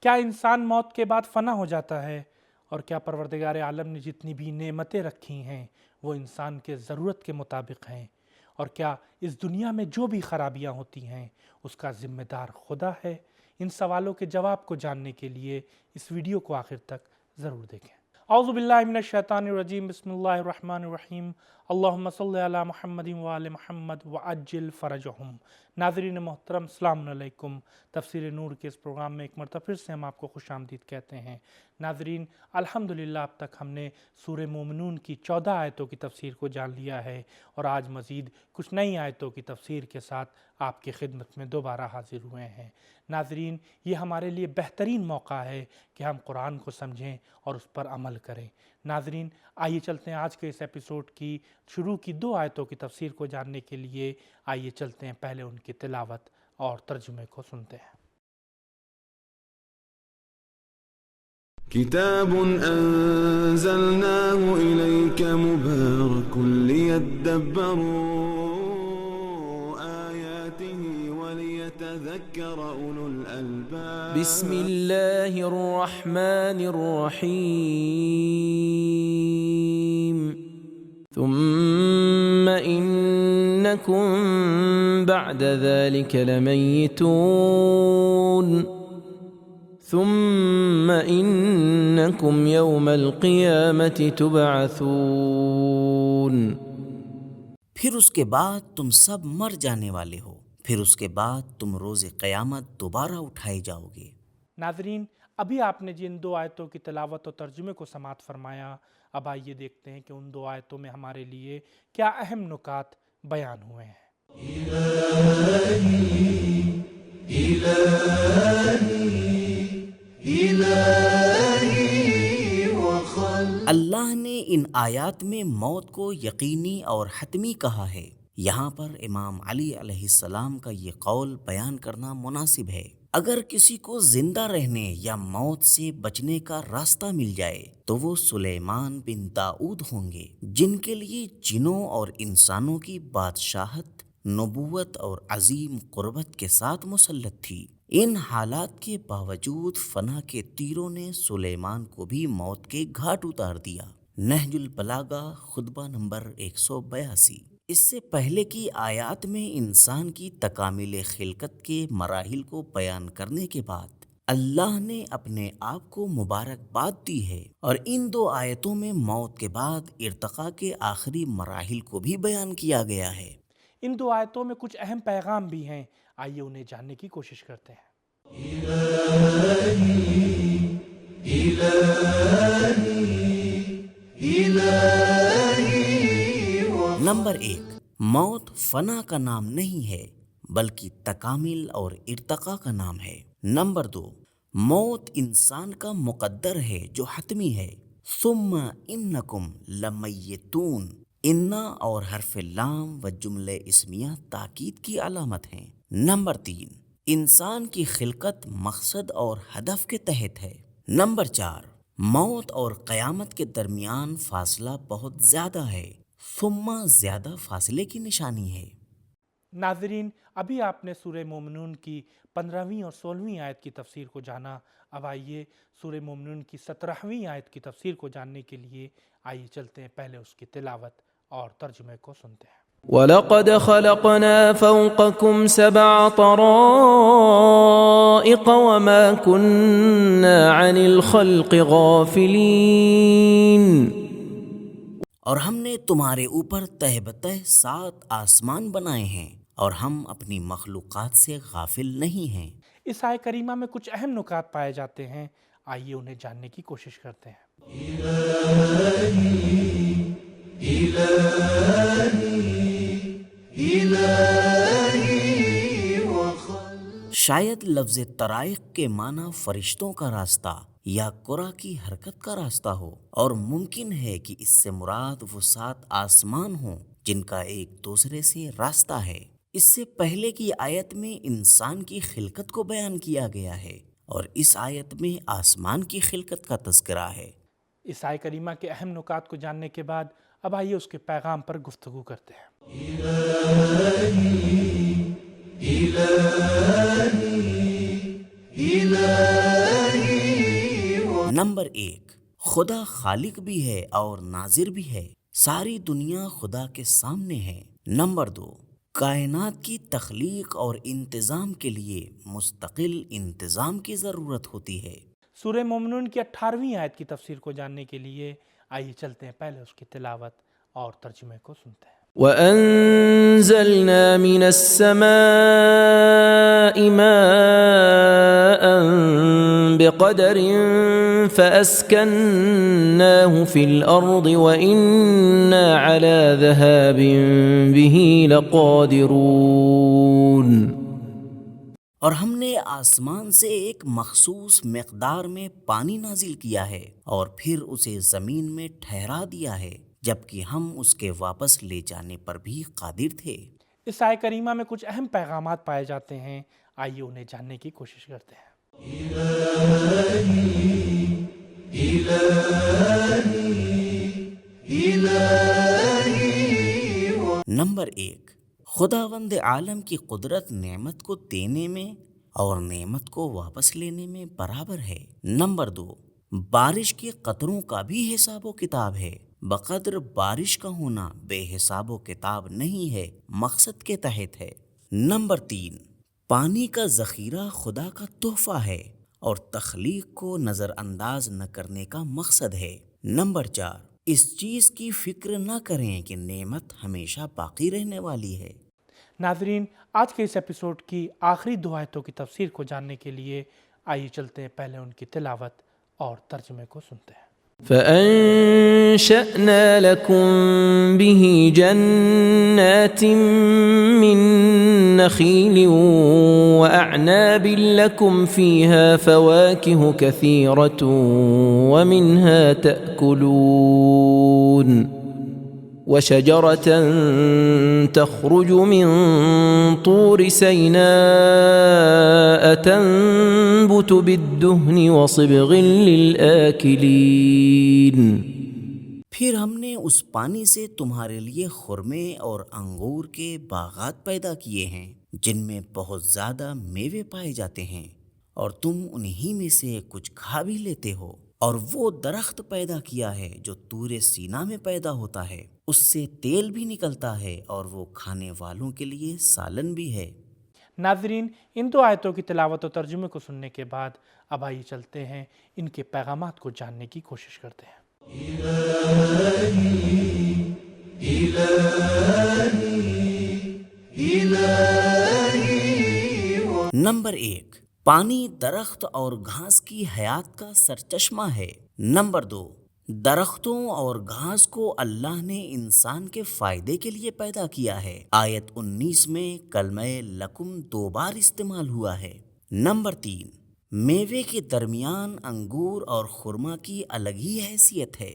کیا انسان موت کے بعد فنا ہو جاتا ہے؟ اور کیا پروردگار عالم نے جتنی بھی نعمتیں رکھی ہیں وہ انسان کے ضرورت کے مطابق ہیں؟ اور کیا اس دنیا میں جو بھی خرابیاں ہوتی ہیں اس کا ذمہ دار خدا ہے؟ ان سوالوں کے جواب کو جاننے کے لیے اس ویڈیو کو آخر تک ضرور دیکھیں۔ اعوذ باللہ من الشیطان الرجیم، بسم اللہ الرحمن الرحیم، اللہم صلی علی محمد وآل محمد وعجل فرجہم۔ ناظرین محترم، السلام علیکم۔ تفسیر نور کے اس پروگرام میں ایک مرتبہ پھر سے ہم آپ کو خوش آمدید کہتے ہیں۔ ناظرین، الحمدللہ اب تک ہم نے سورہ مومنون کی 14 آیتوں کی تفسیر کو جان لیا ہے، اور آج مزید کچھ نئی آیتوں کی تفسیر کے ساتھ آپ کی خدمت میں دوبارہ حاضر ہوئے ہیں۔ ناظرین، یہ ہمارے لیے بہترین موقع ہے کہ ہم قرآن کو سمجھیں اور اس پر عمل کریں۔ ناظرین، آئیے چلتے ہیں آج کے اس ایپیسوڈ کی شروع کی 2 آیتوں کی تفسیر کو جاننے کے لیے۔ آئیے چلتے ہیں پہلے ان کی تلاوت اور ترجمے کو سنتے ہیں۔ كتاب أنزلناه إليك مبارك ليدبروا آياته وليتذكر أولو الألباب بسم الله الرحمن الرحيم ثم إنكم بعد ذلك لميتون ثم إنكم يوم القيامة تبعثون۔ پھر اس کے بعد تم سب مر جانے والے ہو، پھر اس کے بعد تم روز قیامت دوبارہ اٹھائے جاؤ گے۔ ناظرین، ابھی آپ نے جن 2 آیتوں کی تلاوت اور ترجمے کو سماعت فرمایا، اب آئیے دیکھتے ہیں کہ ان 2 آیتوں میں ہمارے لیے کیا اہم نکات بیان ہوئے ہیں۔ اللہ نے ان آیات میں موت کو یقینی اور حتمی کہا ہے۔ یہاں پر امام علی علیہ السلام کا یہ قول بیان کرنا مناسب ہے۔ اگر کسی کو زندہ رہنے یا موت سے بچنے کا راستہ مل جائے تو وہ سلیمان بن داؤد ہوں گے، جن کے لیے جنوں اور انسانوں کی بادشاہت، نبوت اور عظیم قربت کے ساتھ مسلط تھی۔ ان حالات کے باوجود فنا کے تیروں نے سلیمان کو بھی موت کے گھاٹ اتار دیا۔ نہج البلاغہ خطبہ نمبر 182۔ اس سے پہلے کی آیات میں انسان کی تکامل خلقت کے مراحل کو بیان کرنے کے بعد اللہ نے اپنے آپ کو مبارکباد دی ہے، اور ان 2 آیتوں میں موت کے بعد ارتقاء کے آخری مراحل کو بھی بیان کیا گیا ہے۔ ان 2 آیتوں میں کچھ اہم پیغام بھی ہیں، آئیے انہیں جاننے کی کوشش کرتے ہیں۔ نمبر 1، موت فنا کا نام نہیں ہے بلکہ تکامل اور ارتقاء کا نام ہے۔ نمبر 2، موت انسان کا مقدر ہے جو حتمی ہے۔ ثم انکم لمیتون، انا اور حرف لام و جملہ اسمیہ تاکید کی علامت ہیں۔ نمبر 3، انسان کی خلقت مقصد اور ہدف کے تحت ہے۔ نمبر 4، موت اور قیامت کے درمیان فاصلہ بہت زیادہ ہے، ثم زیادہ فاصلے کی نشانی ہے۔ ناظرین، ابھی آپ نے سورہ مومنون کی 15ویں اور 16ویں آیت کی تفسیر کو جانا، اب آئیے سورہ مومنون کی 17ویں آیت کی تفسیر کو جاننے کے لیے آئیے چلتے ہیں پہلے اس کی تلاوت اور ترجمے کو سنتے ہیں۔ وَلَقَدْ خَلَقْنَا فَوْقَكُمْ 7 طَرَائِقَ وَمَا كُنَّا عَنِ الْخَلْقِ غَافِلِينَ۔ اور ہم نے تمہارے اوپر تہ بتہ 7 آسمان بنائے ہیں، اور ہم اپنی مخلوقات سے غافل نہیں ہیں۔ اس آیہ کریمہ میں کچھ اہم نکات پائے جاتے ہیں، آئیے انہیں جاننے کی کوشش کرتے ہیں۔ شاید لفظ طرائق کے معنی فرشتوں کا راستہ یا قرا کی حرکت کا راستہ ہو، اور ممکن ہے کہ اس سے مراد وہ 7 آسمان ہوں جن کا ایک دوسرے سے راستہ ہے۔ اس سے پہلے کی آیت میں انسان کی خلقت کو بیان کیا گیا ہے، اور اس آیت میں آسمان کی خلقت کا تذکرہ ہے۔ اس آیہ کریمہ کے اہم نکات کو جاننے کے بعد اب آئیے اس کے پیغام پر گفتگو کرتے ہیں۔ الہی نمبر 1، خدا خالق بھی ہے اور ناظر بھی ہے، ساری دنیا خدا کے سامنے ہے۔ نمبر 2، کائنات کی تخلیق اور انتظام کے لیے مستقل انتظام کی ضرورت ہوتی ہے۔ سورہ مومنون کی 18ویں آیت کی تفسیر کو جاننے کے لیے آئیے چلتے ہیں پہلے اس کی تلاوت اور ترجمے کو سنتے ہیں۔ وَأَنزَلْنَا مِنَ السَّمَاءِ مَاءً بِقَدَرٍ فَأَسْكَنَّاهُ فِي الْأَرْضِ وَإِنَّا عَلَى ذَهَابٍ بِهِ لَقَادِرُونَ۔ اور ہم نے آسمان سے ایک مخصوص مقدار میں پانی نازل کیا ہے اور پھر اسے زمین میں ٹھہرا دیا ہے، جبکہ ہم اس کے واپس لے جانے پر بھی قادر تھے۔ اس آیہ کریمہ میں کچھ اہم پیغامات پائے جاتے ہیں، آئیے انہیں جاننے کی کوشش کرتے ہیں۔ نمبر 1، خداوند عالم کی قدرت نعمت کو دینے میں اور نعمت کو واپس لینے میں برابر ہے۔ نمبر 2، بارش کے قطروں کا بھی حساب و کتاب ہے، بقدر بارش کا ہونا بے حساب و کتاب نہیں ہے، مقصد کے تحت ہے۔ نمبر 3، پانی کا ذخیرہ خدا کا تحفہ ہے اور تخلیق کو نظر انداز نہ کرنے کا مقصد ہے۔ نمبر 4، اس چیز کی فکر نہ کریں کہ نعمت ہمیشہ باقی رہنے والی ہے۔ ناظرین، آج کے اس ایپیسوڈ کی آخری 2 آیتوں کی تفسیر کو جاننے کے لیے آئیے چلتے ہیں پہلے ان کی تلاوت اور ترجمے کو سنتے ہیں۔ فَأَنشَأْنَا لَكُم بِهِ جَنَّاتٍ مِّن نَّخِيلٍ وَأَعْنَابٍ لَّكُمْ فِيهَا فَوَاكِهُ كَثِيرَةٌ وَمِنْهَا تَأْكُلُونَ وَشَجَرَةً تَخْرُجُ مِن طُورِ سَيْنَاءَ تَنبُتُ بِالدُّهْنِ وَصِبْغٍ لِلْآكِلِينَ۔ پھر ہم نے اس پانی سے تمہارے لیے خرمے اور انگور کے باغات پیدا کیے ہیں جن میں بہت زیادہ میوے پائے جاتے ہیں، اور تم انہی میں سے کچھ کھا بھی لیتے ہو۔ اور وہ درخت پیدا کیا ہے جو طور سینا میں پیدا ہوتا ہے، اس سے تیل بھی نکلتا ہے اور وہ کھانے والوں کے لیے سالن بھی ہے۔ ناظرین، ان 2 آیتوں کی تلاوت و ترجمے کو سننے کے بعد اب آئیے چلتے ہیں ان کے پیغامات کو جاننے کی کوشش کرتے ہیں۔ نمبر 1، پانی درخت اور گھاس کی حیات کا سرچشمہ ہے۔ نمبر 2، درختوں اور گھاس کو اللہ نے انسان کے فائدے کے لیے پیدا کیا ہے۔ آیت 19 میں کلمہ لکم 2 بار استعمال ہوا ہے۔ نمبر 3، میوے کے درمیان انگور اور خرما کی الگ ہی حیثیت ہے۔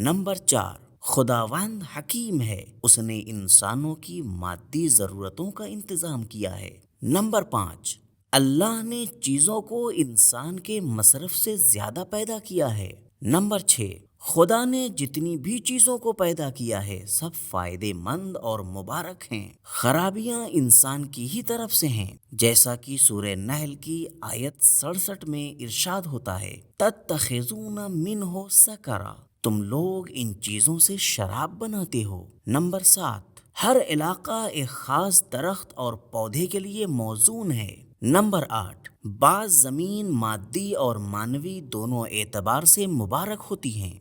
نمبر 4، خداوند حکیم ہے، اس نے انسانوں کی مادی ضرورتوں کا انتظام کیا ہے۔ نمبر 5، اللہ نے چیزوں کو انسان کے مصرف سے زیادہ پیدا کیا ہے۔ نمبر 6، خدا نے جتنی بھی چیزوں کو پیدا کیا ہے سب فائدہ مند اور مبارک ہیں، خرابیاں انسان کی ہی طرف سے ہیں، جیسا کہ سورہ نحل کی آیت 67 میں ارشاد ہوتا ہے، تتخذون منہ سکرا، تم لوگ ان چیزوں سے شراب بناتے ہو۔ نمبر 7، ہر علاقہ ایک خاص درخت اور پودے کے لیے موزون ہے۔ نمبر 8، بعض زمین مادی اور معنوی دونوں اعتبار سے مبارک ہوتی ہیں،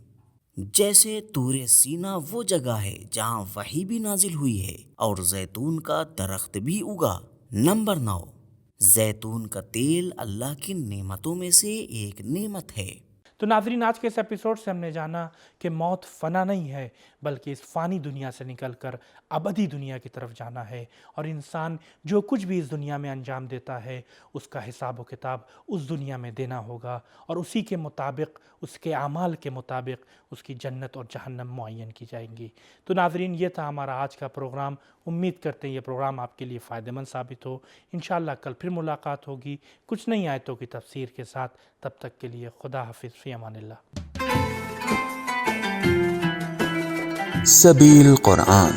جیسے طور سینا وہ جگہ ہے جہاں وحی بھی نازل ہوئی ہے اور زیتون کا درخت بھی اگا۔ نمبر 9، زیتون کا تیل اللہ کی نعمتوں میں سے ایک نعمت ہے۔ تو ناظرین، آج کے اس ایپیسوڈ سے ہم نے جانا کہ موت فنا نہیں ہے بلکہ اس فانی دنیا سے نکل کر ابدی دنیا کی طرف جانا ہے، اور انسان جو کچھ بھی اس دنیا میں انجام دیتا ہے اس کا حساب و کتاب اس دنیا میں دینا ہوگا، اور اسی کے مطابق، اس کے اعمال کے مطابق اس کی جنت اور جہنم معین کی جائیں گی۔ تو ناظرین، یہ تھا ہمارا آج کا پروگرام۔ امید کرتے ہیں یہ پروگرام آپ کے لیے فائدہ مند ثابت ہو۔ انشاءاللہ کل پھر ملاقات ہوگی کچھ نئی آیتوں کی تفسیر کے ساتھ۔ تب تک کے لیے خدا حافظ، فی امان اللہ۔ سبیل قرآن،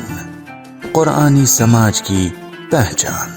قرآنی سماج کی پہچان۔